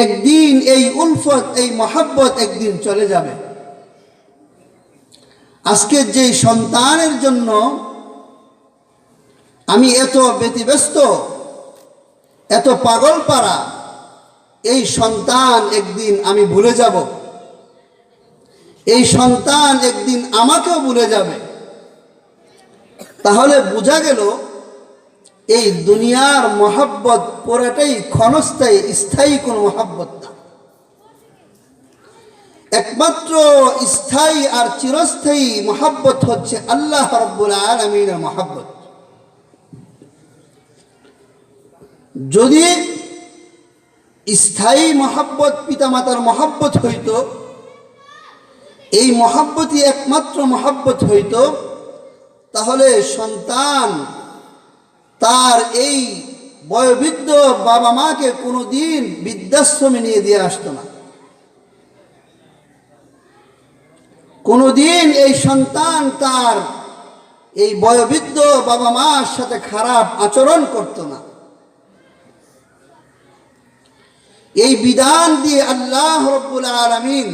একদিন এই উলফত, এই মহাব্বত একদিন চলে যাবে। আজকে যে সন্তানের জন্য আমি এত ব্যতিব্যস্ত, এত পাগল পারা, এই সন্তান একদিন আমি ভুলে যাব। এই সন্তান একদিন আমাকেও ভুলে যাবে। তাহলে বোঝা গেল এই দুনিয়ার মহাব্বত পুরাটাই ক্ষণস্থায়ী, স্থায়ী কোনো মহাব্বত না। একমাত্র স্থায়ী আর চিরস্থায়ী মহাব্বত হচ্ছে আল্লাহ রাব্বুল আলামিনের মহাব্বত। যদি স্থায়ী মহাব্বত পিতামাতার মহাব্বত হইত, এই মহাব্বতই একমাত্র মহাব্বত হইত, তাহলে সন্তান তার এই বয়োবৃদ্ধ বাবা মাকে কোনোদিন বৃদ্ধাশ্রমে নিয়ে দিয়ে আসতো না। কোনোদিন এই সন্তান তার এই বয়োবৃদ্ধ বাবা মার সাথে খারাপ আচরণ করত না। এই বিধান দিয়ে আল্লাহ রাব্বুল আলামিন,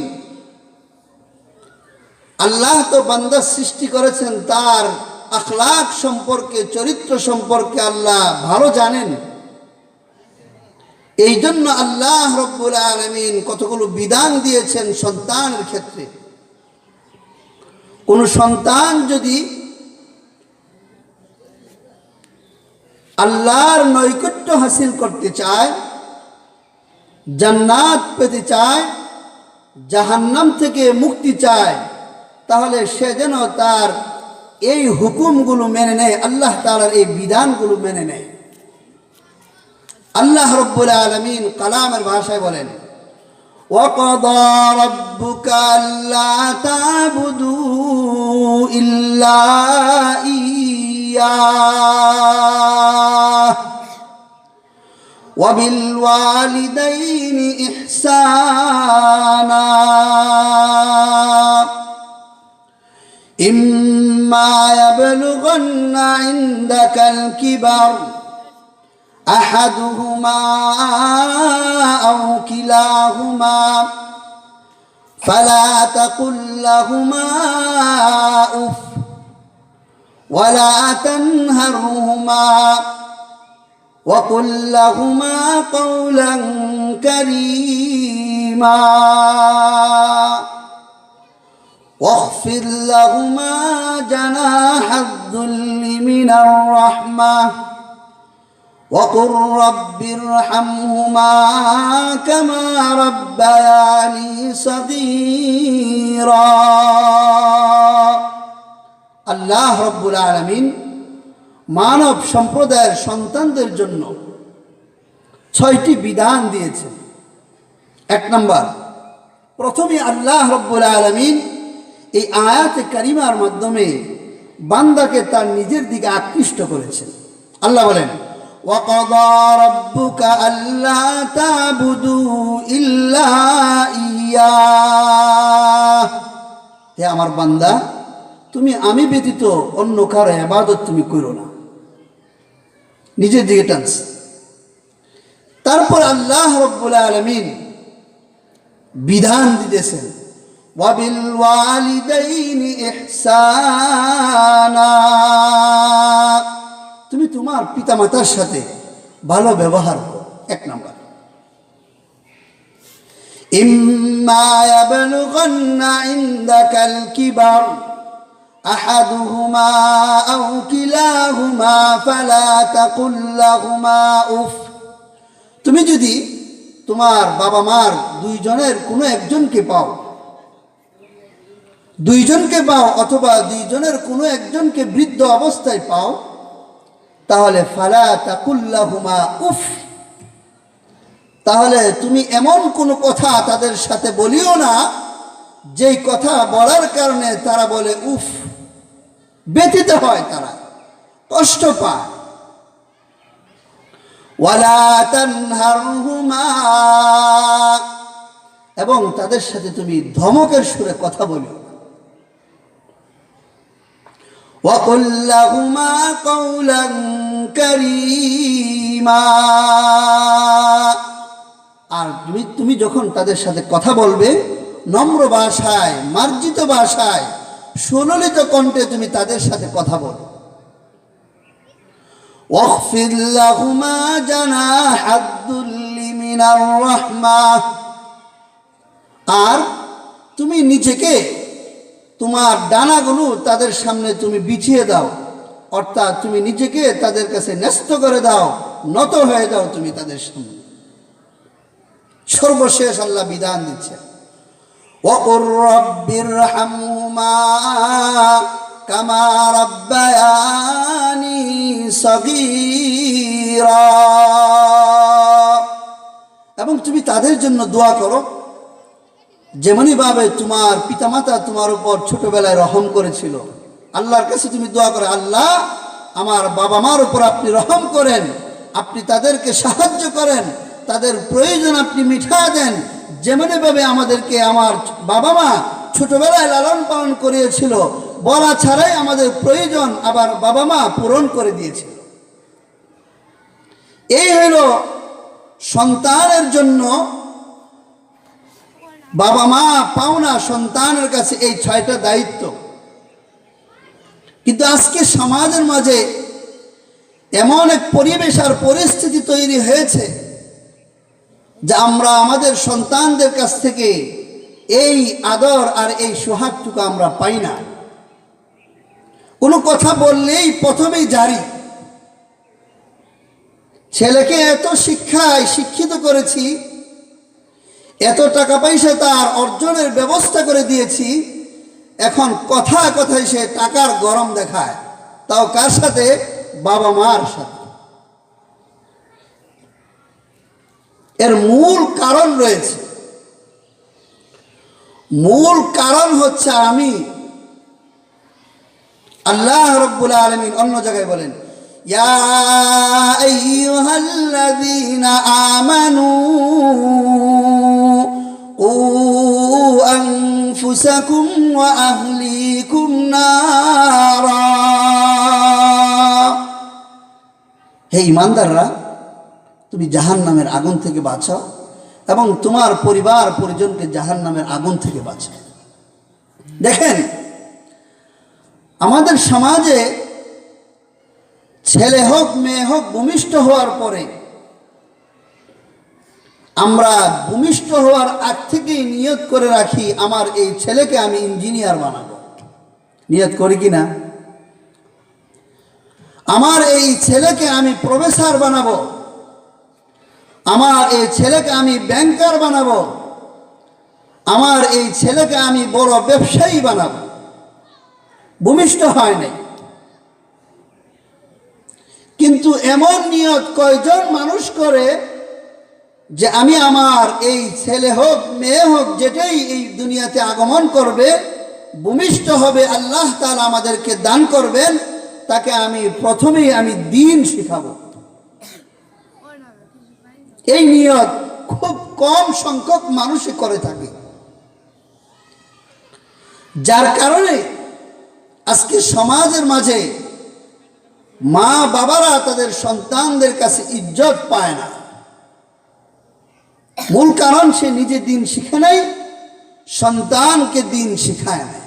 আল্লাহ তো বান্দা সৃষ্টি করেছেন, তার আখলাক সম্পর্কে, চরিত্র সম্পর্কে আল্লাহ ভালো জানেন। এই জন্য আল্লাহ রাব্বুল আলামিন কতগুলো বিধান দিয়েছেন সন্তানের ক্ষেত্রে। কোন সন্তান যদি আল্লাহর নৈকট্য হাসিল করতে চায়, জান্নাত পেতে চায়, জাহান্নাম থেকে মুক্তি চায়, তাহলে সে যেন তার এই হুকুমগুলো মেনে নেয়, আল্লাহ তাআলার এই বিধানগুলো মেনে নেয়। আল্লাহ রাব্বুল আলামিন কালামের ভাষায় বলেন, وَقَضَى رَبُّكَ أَلَّا تَعْبُدُوا إِلَّا إِيَّاهُ وَبِالْوَالِدَيْنِ إِحْسَانًا إِمَّا يَبْلُغَنَّ عِندَكَ الْكِبَرَ أحدهما أو كلاهما فلا تقل لهما أف ولا تنهرهما وقل لهما قولا كريما واخفض لهما جناح الذل من الرحمة وقل رب ارحمهما كما ربياني صغيرا। আল্লাহ রাব্বুল আলামিন মানব সম্প্রদায়ের সন্তানদের জন্য 6টি বিধান দিয়েছেন। 1 নম্বর, প্রথমে আল্লাহ রাব্বুল আলামিন এই আয়াতে কারিমার মাধ্যমে বান্দাকে তার নিজের দিকে আকৃষ্ট করেছেন। আল্লাহ বলেন, وَقَضَى رَبُّكَ أَلَّا تَعْبُدُوا إِلَّا إِيَّاهُ। হে আমার বান্দা, তুমি আমি ব্যতীত অন্য কারো ইবাদত তুমি করো না। নিজের দিকে টানস। তারপর আল্লাহ রাব্বুল আলামিন বিধান দিতেছেন, وَبِالْوَالِدَيْنِ إِحْسَانًا। তুমি তোমার পিতামাতার সাথে ভালো ব্যবহার করো। 1 নম্বর, إِمَّا يَبْلُغَنَّ عِندَكَ الْكِبَرَ أَحَدُهُمَا أَوْ كِلَاهُمَا فَلَا تَقُل لَّهُمَا أُفٍّ। তুমি যদি তোমার বাবা মার দুইজনের কোনো একজনকে পাও, অথবা দুইজনের কোনো একজনকে বৃদ্ধ অবস্থায় পাও, তাহলে ফালা তাকুল লাহুমা উফ, তাহলে তুমি এমন কোনো কথা তাদের সাথে বলিও না যেই কথা বলার কারণে তারা বলে উফ, ব্যথিত হয়, তারা কষ্ট পায়। ওয়ালা তানহারহুমা, এবং তাদের সাথে তুমি ধমকের সুরে কথা বলিও। وَقُلْ لَهُمَا قَوْلًا كَرِيمًا। আর তুমি যখন তাদের সাথে কথা বলবে নম্র ভাষায়, মার্জিত ভাষায়, সুললিত কণ্ঠে তুমি তাদের সাথে কথা বলো। ওয়াখফিদ লাহুমা জানাহাদ-দুল্লি মিনার রাহমাহ। আর তুমি নিজেকে, তোমার ডানাগুলো তাদের সামনে তুমি বিছিয়ে দাও, অর্থাৎ তুমি নিজেকে তাদের কাছে ন্যস্ত করে দাও, নত হয়ে যাও তুমি তাদের সামনে। সর্বশেষ আল্লাহ বিধান দিচ্ছে, ওয়াকুর রব্বিরহামহুমা কামা রাব্বায়ানি সগীরা। এবং তুমি তাদের জন্য দোয়া করো যেমনই ভাবে তোমার পিতামাতা তোমার উপর ছোটবেলায় রহম করেছিল। আল্লাহর কাছে তুমি দোয়া করো, আল্লাহ আমার বাবা মার উপর আপনি রহম করেন, আপনি তাদেরকে সাহায্য করেন, তাদের প্রয়োজন আপনি মিটা দেন, যেমনই ভাবে আমাদেরকে আমার বাবা মা ছোটবেলায় লালন পালন করিয়েছিল, বলা ছাড়াই আমাদের প্রয়োজন আবার বাবা মা পূরণ করে দিয়েছিল। এই হইল সন্তানের জন্য বাবা মা পাওনা সন্তানের কাছে এই 6টা দায়িত্ব। কিন্তু আজকে সমাজের মাঝে এমন এক পরিবেশ আর পরিস্থিতি তৈরি হয়েছে যে আমরা আমাদের সন্তানদের কাছ থেকে এই আদর আর এই সোহাগটুকু আমরা পাই না। কোনো কথা বললেই প্রথমেই জারি। ছেলেকে এত শিক্ষায় শিক্ষিত করেছি, এত টাকা পয়সা তার অর্জনের ব্যবস্থা করে দিয়েছি, এখন কথায় কথায় সে টাকার গরম দেখায়, তাও কার সাথে? বাবা মার সাথে। এর মূল কারণ রয়েছে। মূল কারণ হচ্ছে আমি। আল্লাহ রাব্বুল আলামিন অন্য জায়গায় বলেন, ইয়া আইয়ুহাল্লাযীনা আমানু কু আনফুসাকুম ওয়া আহলিকুম নারা। হে ঈমানদাররা, তুমি জাহান্নামের আগুন থেকে বাঁচাও এবং তোমার পরিবার পরিজনকে জাহান্নামের আগুন থেকে বাঁচাও। দেখেন, আমাদের সমাজে ছেলে হোক মেয়ে হোক ভূমিষ্ঠ হওয়ার পরে আমরা ভূমিষ্ঠ হওয়ার আগ থেকেই নিয়ত করে রাখি, আমার এই ছেলেকে আমি ইঞ্জিনিয়ার বানাবো। নিয়ত করি কি না? আমার এই ছেলেকে আমি প্রফেসর বানাবো, আমার এই ছেলেকে আমি ব্যাংকার বানাবো, আমার এই ছেলেকে আমি বড় ব্যবসায়ী বানাবো। ভূমিষ্ঠ হয় নাই, কিন্তু এমন নিয়ত কয়জন মানুষ করে যে আমি আমার এই ছেলে হোক মেয়ে হোক যেটাই এই দুনিয়াতে আগমন করবে, ভূমিষ্ঠ হবে, আল্লাহ তাআলা আমাদেরকে দান করবেন, তাকে আমি প্রথমেই আমি দ্বীন শিখাবো। এই নিয়ত খুব কম সংখ্যক মানুষই করে থাকে, যার কারণে আজকে সমাজের মাঝে মা বাবারা তাদের সন্তানদের কাছে ইজ্জত পায় না। মূল কারণ সে নিজে দ্বীন শিখে নাই, সন্তানকে দ্বীন শিখায় না।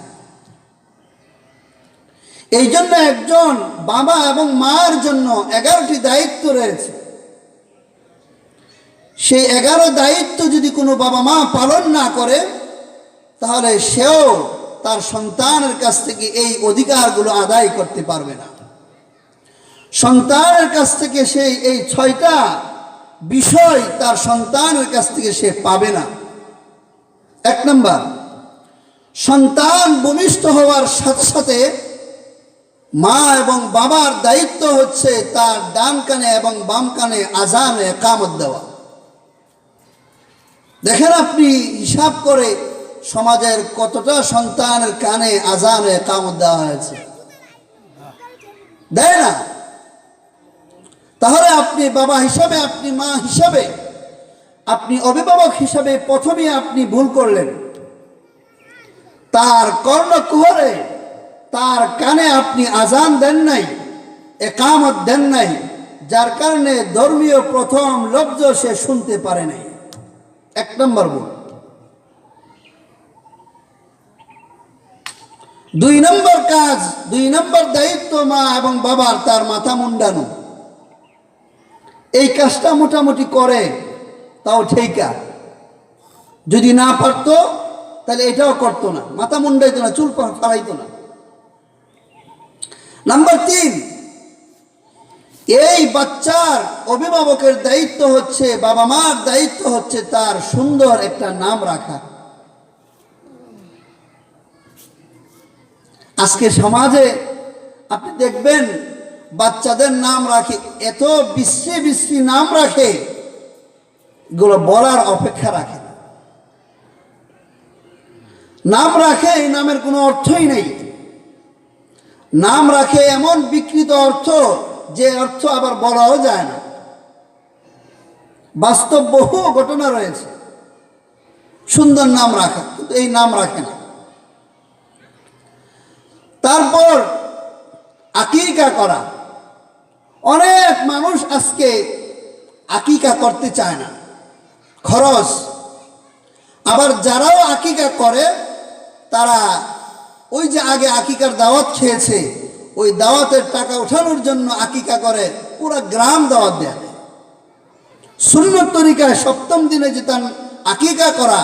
এই জন্য একজন বাবা এবং মার জন্য 11টি দায়িত্ব রয়েছে। সেই 11 দায়িত্ব যদি কোনো বাবা মা পালন না করে, তাহলে সেও তার সন্তানের কাছ থেকে এই অধিকারগুলো আদায় করতে পারবে না। সন্তানের কাছ থেকে সেই এই 6টা বিষয় তার সন্তানের কাছ থেকে সে পাবে না। 1 নম্বর, সন্তান ভূমিষ্ঠ হওয়ার সাথে সাথে মা এবং বাবার দায়িত্ব হচ্ছে তার ডান কানে এবং বাম কানে আযান ও ইকামত দেওয়া। দেখেন আপনি হিসাব করে সমাজের কতটা সন্তানের কানে আযান ও ইকামত দেওয়া হয়েছে? দেয় না। তাহলে আপনি বাবা হিসাবে, আপনি মা হিসাবে, আপনি অভিভাবক হিসাবে প্রথমে আপনি ভুল করলেন। তার কর্ণকুহরে তার কানে আপনি আযান দেন নাই, ইকামত দেন নাই, যার কারণে ধর্মীয় প্রথম লফজ সে শুনতে পারে নাই। এক নম্বর ভুল। 2 নম্বর কাজ, 2 নম্বর দায়িত্ব মা এবং বাবার তার মাথা মুন্ডানো। এই কাজটা মোটামুটি করে তাও ঠিকা, যদি না পারতো তাহলে এটাও করতো না, মাথা মুন্ডাইতো না, চুল ফাড়াইতো না। নাম্বার 3, এই বাচ্চার অভিভাবকের দায়িত্ব হচ্ছে, বাবা মার দায়িত্ব হচ্ছে তার সুন্দর একটা নাম রাখা। আজকে সমাজে আপনি দেখবেন বাচ্চাদের নাম রাখে, এত বিশ্রী বিশ্রী নাম রাখে, এগুলো বলার অপেক্ষা রাখে না। নাম রাখে, এই নামের কোনো অর্থই নেই। নাম রাখে এমন বিকৃত অর্থ, যে অর্থ আবার বলাও যায় না। বাস্তব বহু ঘটনা রয়েছে সুন্দর নাম রাখা, কিন্তু এই নাম রাখে না। তারপর আকিকা করা, অনেক মানুষ আজকে আকিকা করতে চায় না, খরচ। আবার যারাও আকিকা করে তারা ওই যে আগে আকিকার দাওয়াত খেয়েছে, ওই দাওয়াতের টাকা ওঠানোর জন্য আকিকা করে, পুরো গ্রাম দাওয়াত দেয়। সুন্নত তরিকায় 7ম দিনে যে তার আকিকা করা,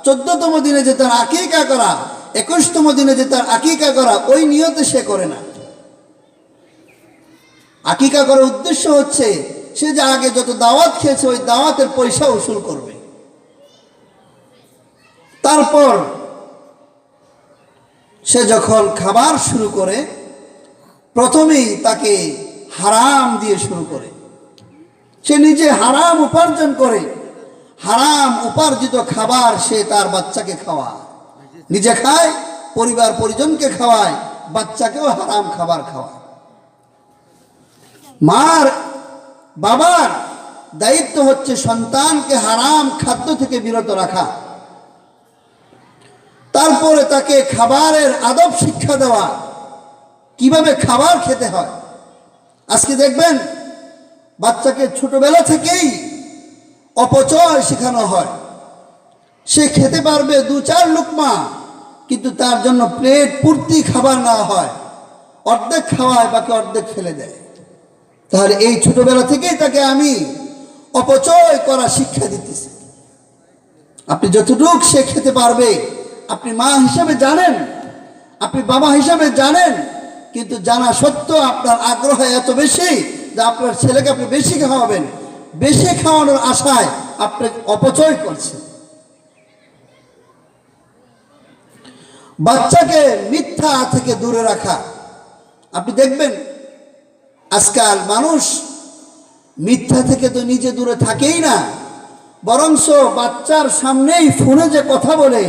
14তম দিনে যে তার আকিকা করা, 21তম দিনে যে তার আকিকা করা, ওই নিয়তে সে করে না। আকিকা করার উদ্দেশ্য হচ্ছে সে যে আগে যত দাওয়াত খেয়েছে ওই দাওয়াতের পয়সা উসুল করবে। তারপর সে যখন খাবার শুরু করে, প্রথমেই তাকে হারাম দিয়ে শুরু করে। সে নিজে হারাম উপার্জন করে, হারাম উপার্জিত খাবার সে তার বাচ্চাকে খাওয়ায়, নিজে খায়, পরিবার পরিজনকে খাওয়ায়, বাচ্চাকেও হারাম খাবার খাওয়ায়। মার বাবার দায়িত্ব হচ্ছে সন্তানকে হারাম খাদ্য থেকে বিরত রাখা, তারপরে তাকে খাবারের আদব শিক্ষা দেওয়া, কিভাবে খাবার খেতে হয়। আজকে দেখবেন বাচ্চাকে ছোটবেলা থেকেই অপচয় শেখানো হয়। সে খেতে পারবে 2-4 লুকমা, কিন্তু তার জন্য প্লেট পূর্তি খাবার নেওয়া হয়, অর্ধেক খাওয়ায়, বাকি অর্ধেক ফেলে দেয়। তাহলে এই ছোটবেলা থেকেই তাকে আমি অপচয় করা শিক্ষা দিতেছি। আপনি যতটুক সে খেতে পারবে, আপনি মা হিসেবে জানেন, আপনি বাবা হিসেবে জানেন, কিন্তু জানা সত্ত্বেও আপনার আগ্রহ এত বেশি যে আপনার ছেলেকে আপনি বেশি খাওয়াবেন, বেশি খাওয়ানোর আশায় আপনি অপচয় করছেন। বাচ্চাকে মিথ্যা থেকে দূরে রাখা। আপনি দেখবেন আজকাল মানুষ মিথ্যা থেকে তো নিজে দূরে থাকেই না, বরঞ্চ বাচ্চার সামনেই ফোনে যে কথা বলে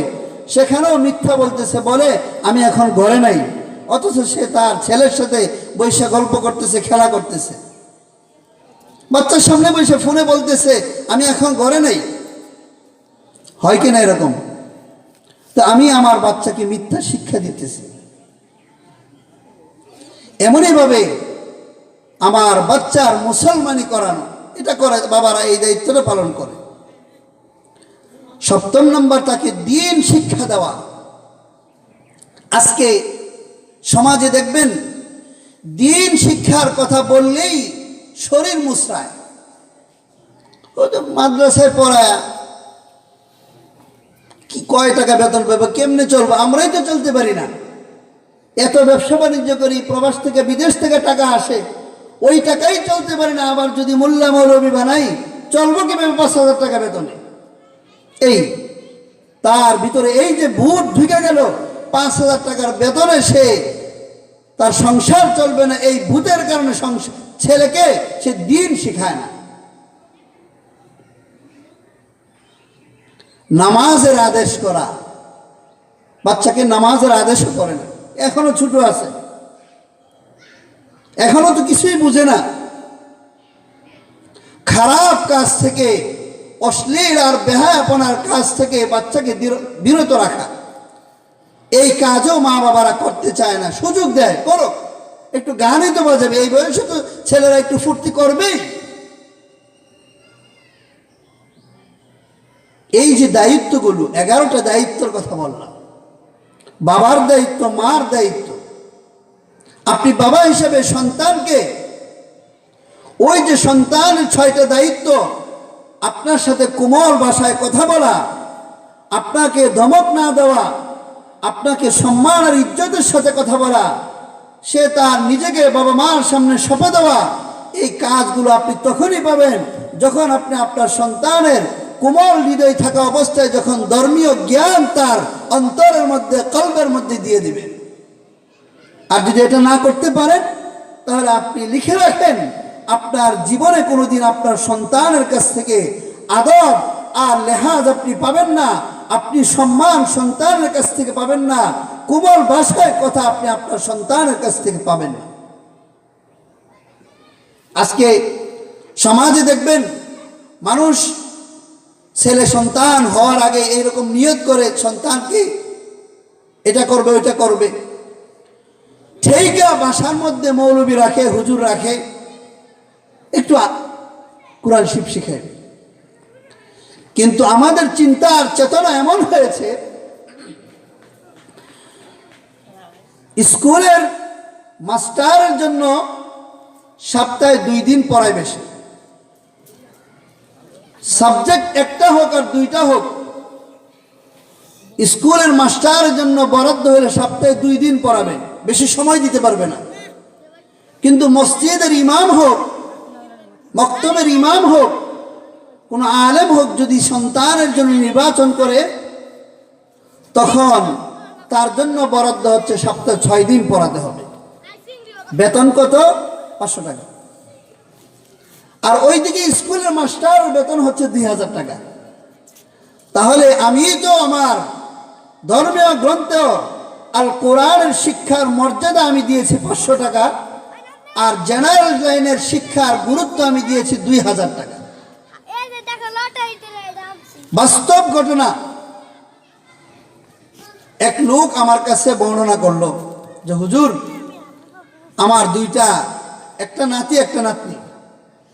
সেখানেও মিথ্যা বলতেছে, বলে আমি এখন ঘরে নাই, অথচ সে তার ছেলের সাথে বসে গল্প করতেছে, খেলা করতেছে। বাচ্চার সামনে বসে ফোনে বলতেছে আমি এখন ঘরে নেই। হয় কিনা এরকম? তো আমি আমার বাচ্চাকে মিথ্যা শিক্ষা দিতেছি। এমনইভাবে আমার বাচ্চার মুসলমানি করানো, এটা করে বাবারা, এই দায়িত্বটা পালন করে। 7ম নম্বর, তাকে দিন শিক্ষা দেওয়া। আজকে সমাজে দেখবেন দিন শিক্ষার কথা বললেই শরীর মুচড়ায়। ও তো মাদ্রাসায় পড়ায় কি কয় টাকা বেতন পাবো, কেমনে চলবো, আমরাই তো চলতে পারি না। এত ব্যবসা বাণিজ্য করি, প্রবাস থেকে বিদেশ থেকে টাকা আসে, ওই টাকাই চলতে পারি না। আবার যদি মোল্লা মৌলবি বানাই, চলবো কিভাবে 5,000 টাকা বেতনে? এই তার ভিতরে এই যে ভূত ঢুকে গেল, 5,000 টাকার বেতনে সে তার সংসার চলবে না। এই ভূতের কারণে ছেলেকে সে দিন শিখায় না। নামাজের আদেশ করা, বাচ্চাকে নামাজের আদেশও করে না, এখনো ছোট আছে, এখনো তো কিছুই বুঝে না। খারাপ কাজ থেকে, অশ্লীল আর বেহায়াপনার কাজ থেকে বাচ্চাকে বিরত রাখা, এই কাজও মা বাবারা করতে চায় না। সুযোগ দেয়, করো, একটু গানই তো বাজাবে, এই বয়সে তো ছেলেরা একটু ফুর্তি করবেই। এই যে দায়িত্বগুলো, 11টা দায়িত্বের কথা বললাম, বাবার দায়িত্ব, মার দায়িত্ব। আপনি বাবা হিসেবে সন্তানকে, ওই যে সন্তানের 6টা দায়িত্ব, আপনার সাথে কোমল ভাষায় কথা বলা, আপনাকে ধমক না দেওয়া, আপনাকে সম্মান আর ইজ্জতের সাথে কথা বলা, সে তার নিজেকে বাবা মার সামনে সঁপে দেওয়া, এই কাজগুলো আপনি তখনই পাবেন যখন আপনি আপনার সন্তানের কোমল হৃদয় থাকা অবস্থায় যখন ধর্মীয় জ্ঞান তার অন্তরের মধ্যে, কলবের মধ্যে দিয়ে দিবেন। আর যদি এটা না করতে পারেন, তাহলে আপনি লিখে রাখেন, আপনার জীবনে কোনোদিন আপনার সন্তানের কাছ থেকে আদর আর লেহাজ আপনি পাবেন না, আপনি সম্মান সন্তানের কাছ থেকে পাবেন না, কোমল ভাষায় কথা আপনি আপনার সন্তানের কাছ থেকে পাবেন না। আজকে সমাজে দেখবেন মানুষ ছেলে সন্তান হওয়ার আগে এইরকম নিয়ত করে সন্তানকে এটা করবে ওইটা করবে, ঠিক বাসার মধ্যে মৌলবী রাখে, হুজুর রাখে, একটু কোরআন শরীফ শিখে। কিন্তু আমাদের চিন্তার চেতনা এমন হয়েছে, স্কুলের মাস্টারের জন্য সপ্তাহে 2 দিন পড়ায় বেশি, সাবজেক্ট একটা হোক আর 2টা হোক, স্কুলের মাস্টারের জন্য বরাদ্দ হলে সপ্তাহে 2 দিন পড়াবে, বেশি সময় দিতে পারবে না। কিন্তু মসজিদের ইমাম হোক, মক্তবের ইমাম হোক, কোন আলেম হোক, যদি সন্তানের জন্য নির্বাচন করে, তখন তার জন্য বরাদ্দ হচ্ছে সপ্তাহে 6 দিন পড়াতে হবে। বেতন কত? 500 টাকা। আর ওইদিকে স্কুলের মাস্টার বেতন হচ্ছে 2000 টাকা। তাহলে আমি তো আমার ধর্মীয় গ্রন্থ আল কোরআনের শিক্ষার মর্যাদা আমি দিয়েছি 500 টাকা, আর জেনারেল লাইনের শিক্ষার গুরুত্ব আমি দিয়েছি 2000 টাকা। বাস্তব ঘটনা। এক লোক আমার কাছে বর্ণনা করলো যে হুজুর, আমার 2টা, একটা নাতি একটা নাতনি,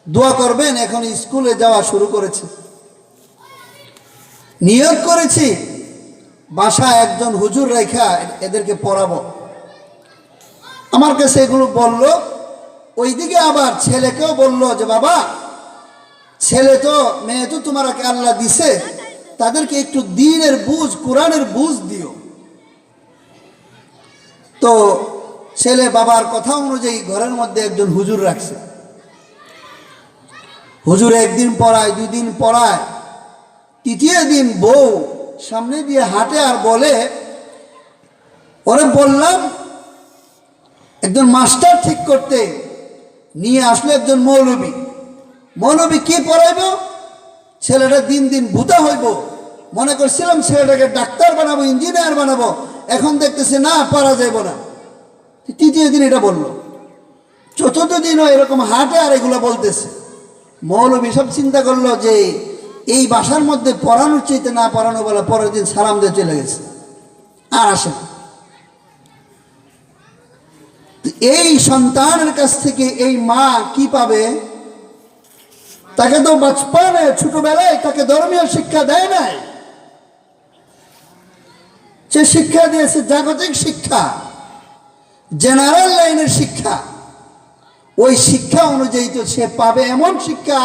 দোয়া করবেন, এখন স্কুলে যাওয়া শুরু করেছে, নিয়ত করেছি বাসায় একজন হুজুর রেখা এদেরকে পড়াবো। আমার কাছে এগুলো বলল। ওইদিকে আবার ছেলেকেও বলল যে বাবা, ছেলে তো মেয়ে তো তোমাকে আল্লাহ দিছে, তাদেরকে একটু দ্বীনের বুঝ, কোরআনের বুঝ দিও। তো ছেলে বাবার কথা অনুযায়ী ঘরের মধ্যে একজন হুজুর রাখছে। হুজুর 1 দিন পড়ায়, 2 দিন পড়ায়, 3য় দিন বউ সামনে দিয়ে হাঁটে আর বলে, ওরে বললাম একজন মাস্টার ঠিক করতে, নিয়ে আসলো একজন মৌলবী। মৌলবী কি পড়াইব? ছেলেটা দিন দিন ভূতা হইব। মনে করছিলাম ছেলেটাকে ডাক্তার বানাবো, ইঞ্জিনিয়ার বানাবো, এখন দেখতেছে না, পারা যাইব না। 3য় দিন এটা বললো। 4র্থ দিনও এরকম হাঁটে আর এগুলো বলতেছে। মৌলবী সব চিন্তা করলো যে এই বাসার মধ্যে পড়ানোর চাইতে না পড়ানো বলে, পরের দিন সালাম দিয়ে চলে গেছে, আর আসে না। এই সন্তানের কাছ থেকে এই মা কি পাবে? তাকে তো বাচপানে, ছোটবেলায় তাকে ধর্মীয় শিক্ষা দেয় নাই, সে শিক্ষা দিয়েছে জাগতিক শিক্ষা, জেনারেল লাইনের শিক্ষা। ওই শিক্ষা অনুযায়ী তো সে পাবে এমন শিক্ষা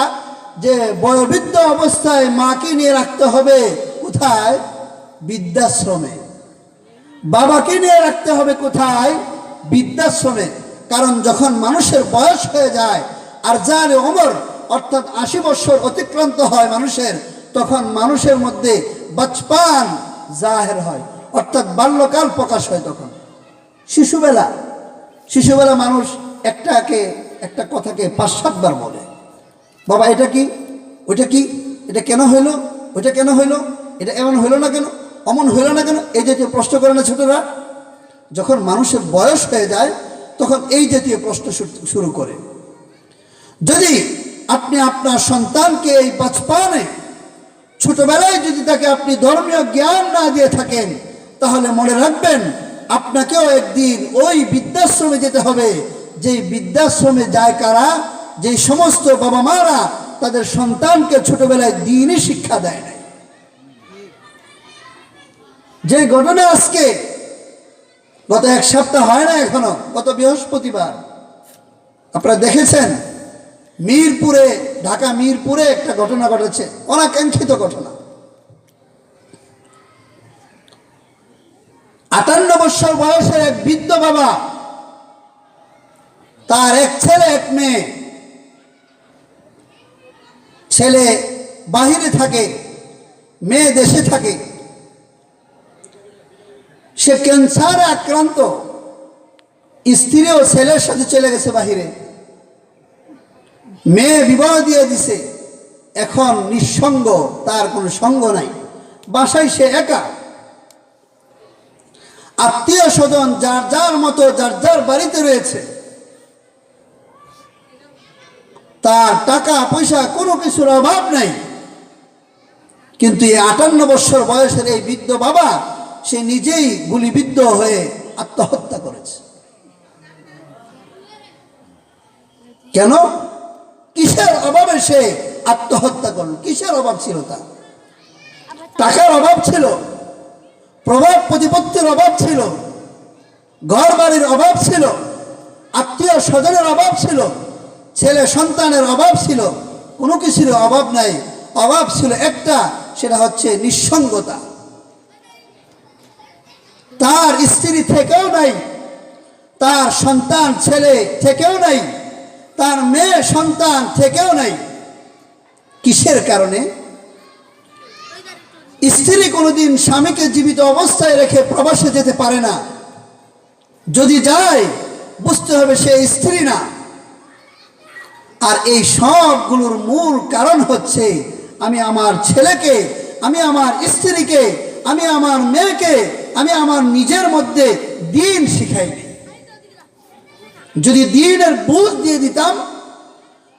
যে বয়োবৃদ্ধ অবস্থায় মাকে নিয়ে রাখতে হবে কোথায়? বৃদ্ধাশ্রমে। বাবাকে নিয়ে রাখতে হবে কোথায়? বৃদ্ধাশ্রমে। কারণ যখন মানুষের বয়স হয়ে যায়, আর যার ওমর অর্থাৎ 80 বছর অতিক্রান্ত হয় মানুষের, তখন মানুষের মধ্যে বাচপান জাহের হয়, অর্থাৎ বাল্যকাল প্রকাশ হয়। তখন শিশুবেলা মানুষ একটা কথাকে 5-7 বার বলে, বাবা এটা কি, ওইটা কি, এটা কেন হইলো, ওইটা কেন হইলো, এটা এমন হইলো না কেন, অমন হইলো না কেন, এই জাতীয় প্রশ্ন করে না ছোটরা। যখন মানুষের বয়স হয়ে যায় তখন এই জাতীয় প্রশ্ন শুরু করে। যদি আপনি আপনার সন্তানকে এই বাচপানে, ছোটবেলায় যদি তাকে আপনি ধর্মীয় জ্ঞান না দিয়ে থাকেন, তাহলে মনে রাখবেন আপনাকেও একদিন ওই বৃদ্ধাশ্রমে যেতে হবে। যেই বৃদ্ধাশ্রমে যায় কারা? যেই সমস্ত বাবা মারা তাদের সন্তানকে ছোটবেলায় দ্বীনি শিক্ষা দেয় নাই। যে ঘটনা আজকে গত এক সপ্তাহ হয় না এখনো, গত বৃহস্পতিবার আপনারা দেখেছেন মিরপুরে, ঢাকা মিরপুরে একটা ঘটনা ঘটেছে, অনাকাঙ্ক্ষিত ঘটনা। 58 বছর বয়সের এক বৃদ্ধ বাবা, তার এক ছেলে এক মেয়ে। ছেলে বাহিরে থাকে, মেয়ে দেশে থাকে। সে ক্যান্সারে আক্রান্ত, স্ত্রীও ছেলের সাথে চলে গেছে বাহিরে, মেয়ে বিবাহ দিয়ে দিছে। এখন নিঃসঙ্গ, তার কোনো সঙ্গ নাই, বাসায় সে একা। আত্মীয় স্বজন যার যার মতো যার যার বাড়িতে রয়েছে। তার টাকা পয়সা কোনো কিছুর অভাব নাই, কিন্তু এই 58 বছর বয়সের এই বৃদ্ধ বাবা সে নিজেই গুলিবিদ্ধ হয়ে আত্মহত্যা করেছে। কেন? কিসের অভাবে সে আত্মহত্যা করল? কিসের অভাব ছিল তার? টাকার অভাব ছিল, প্রভাব প্রতিপত্তির অভাব ছিল, ঘর বাড়ির অভাব ছিল, আত্মীয় স্বজনের অভাব ছিল, ছেলে সন্তানের অভাব ছিল, কোনো কিছুর অভাব নাই। অভাব ছিল একটা, সেটা হচ্ছে নিঃসঙ্গতা। তার স্ত্রী থেকেও নাই, তার সন্তান ছেলে থেকেও নাই, তার মেয়ে সন্তান থেকেও নাই। কিসের কারণে? স্ত্রী কোনোদিন স্বামীকে জীবিত অবস্থায় রেখে প্রবাসে যেতে পারে না। যদি যায়, বুঝতে হবে সে স্ত্রী না। আর এই সবগুলোর মূল কারণ হচ্ছে আমি আমার ছেলেকে, আমি আমার স্ত্রীকে, আমি আমার মেয়েকে, আমি আমার নিজের মধ্যে দ্বীন শিখাইনি। যদি দ্বীনের বুঝ দিয়ে দিতাম,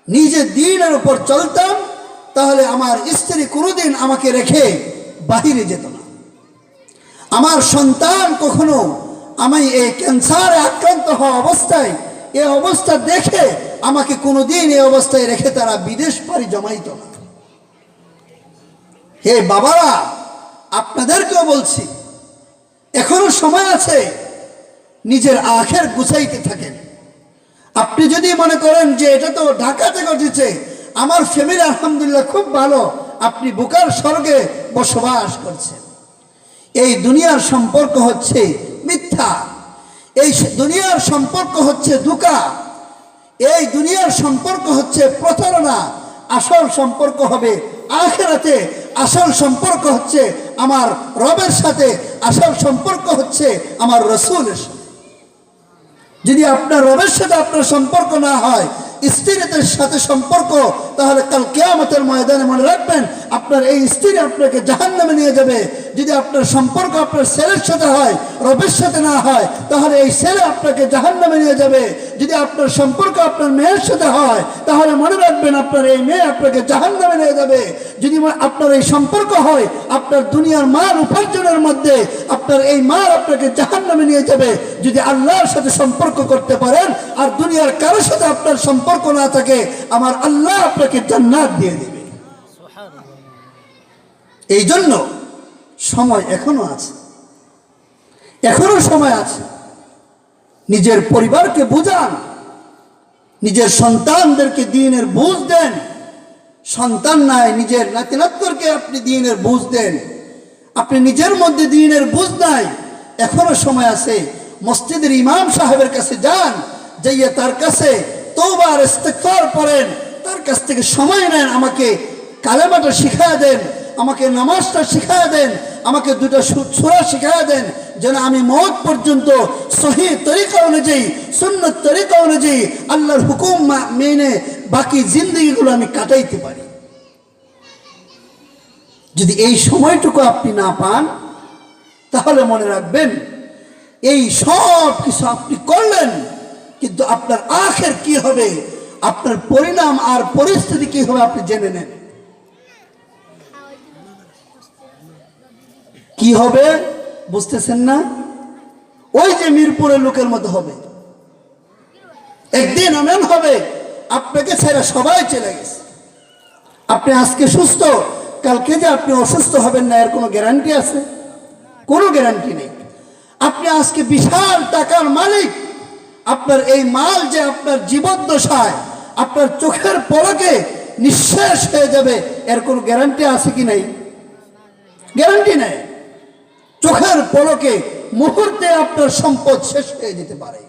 নিজে দ্বীনের উপর চলতাম, তাহলে আমার স্ত্রী কোনোদিন আমাকে রেখে বাহিরে যেত না। আমার সন্তান কখনো আমি এই ক্যান্সারে আক্রান্ত হওয়া অবস্থায়, এই অবস্থা দেখে আমাকে কোনোদিন এই অবস্থায় রেখে তারা বিদেশ পাড়ি জমাইত না। হে বাবারা, আপনাদেরকেও বলছি, এখনো সময় আছে, নিজের আখের গুছাইতে থাকেন। আপনি যদি মনে করেন যে এটা তো ঢাকাতে ঘটেছে, আমার ফ্যামিলি আলহামদুলিল্লাহ খুব ভালো, আপনি বুকার স্বর্গে বসবাস করছেন। এই দুনিয়ার সম্পর্ক হচ্ছে মিথ্যা, এই দুনিয়ার সম্পর্ক হচ্ছে ধোঁকা, এই দুনিয়ার সম্পর্ক হচ্ছে প্রতারণা। আসল সম্পর্ক হবে আখিরাতে, আসল সম্পর্ক হচ্ছে আমার রবের সাথে, আসল সম্পর্ক হচ্ছে আমার রাসূলের সাথে। যদি আপনার রবের সাথে আপনার সম্পর্ক না হয়, স্ত্রীদের সাথে সম্পর্ক, তাহলে কাল কিয়ামতের ময়দানে মনে রাখবেন আপনার এই স্ত্রী আপনাকে জাহান্নামে নিয়ে যাবে। যদি আপনার সম্পর্ক আপনার ছেলের সাথে হয়, রবের সাথে না হয়, তাহলে এই ছেলে আপনাকে জাহান্নামে নিয়ে যাবে। যদি আপনার সম্পর্ক আপনার মেয়ের সাথে হয়, তাহলে মনে রাখবেন আপনার এই মেয়ে আপনাকে জাহান্নামে নিয়ে যাবে। যদি আপনার এই সম্পর্ক হয় আপনার দুনিয়ার মাল উপার্জনের মধ্যে, আপনার এই মাল আপনাকে জাহান্নামে নিয়ে যাবে। যদি আল্লাহর সাথে সম্পর্ক করতে পারেন আর দুনিয়ার কারোর সাথে আপনার সম্পর্ক না থাকে, আমার আল্লাহ আপনাকে জান্নাত দিয়ে দেবে। এই জন্য সময় এখনো আছে, এখনো সময় আছে। নিজের পরিবারকে বুঝান, নিজের সন্তানদেরকে দ্বীনের বুঝ দেন। সন্তান নাই, নিজের নাতি-নাতনিকে আপনি দ্বীনের বুঝ দেন। আপনি নিজের মধ্যে দ্বীনের বুঝ নাই, এখনো সময় আছে। মসজিদের ইমাম সাহেবের কাছে যান, যাইয়ে তার কাছে তওবা আর ইস্তিগফার পড়েন, তার কাছ থেকে সময় নেন, আমাকে কালেমাটা শিখায়া দেন, আমাকে নামাজটা শিখায়া দেন, আমাকে দুটো সূরা শিখায়া দেন, যেন আমি মওত পর্যন্ত সহিহ তরিকা অনুযায়ী, সুন্নত তরিকা অনুযায়ী আল্লাহর হুকুম মেনে বাকি জিন্দেগিগুলো আমি কাটাইতে পারি। যদি এই সময়টুকু আপনি না পান, তাহলে মনে রাখবেন এই সব কিছু আপনি করলেন, কিন্তু আপনার আখের কি হবে, আপনার পরিণাম আর পরিস্থিতি কি হবে আপনি জেনে নেন। কি হবে বুঝতেছেন না? ওই যে মিরপুরের লোকের মতো হবে। একদিন এমন হবে আপনাকে ছেড়ে সবাই চলে গেছে। আপনি আজকে সুস্থ, কালকে যে আপনি অসুস্থ হবেন না, এর কোনো গ্যারান্টি আছে? কোনো গ্যারান্টি নেই। আপনি আজকে বিশাল টাকার মালিক, আপনার এই মাল যে আপনার জীবদ্দশায় আপনার চোখের পলকে নিঃশেষ হয়ে যাবে, এর কোনো গ্যারান্টি আছে কি নাই? গ্যারান্টি নেই। চোখের পলকে মুহূর্তে আপনার সম্পদ শেষ হয়ে যেতে পারে।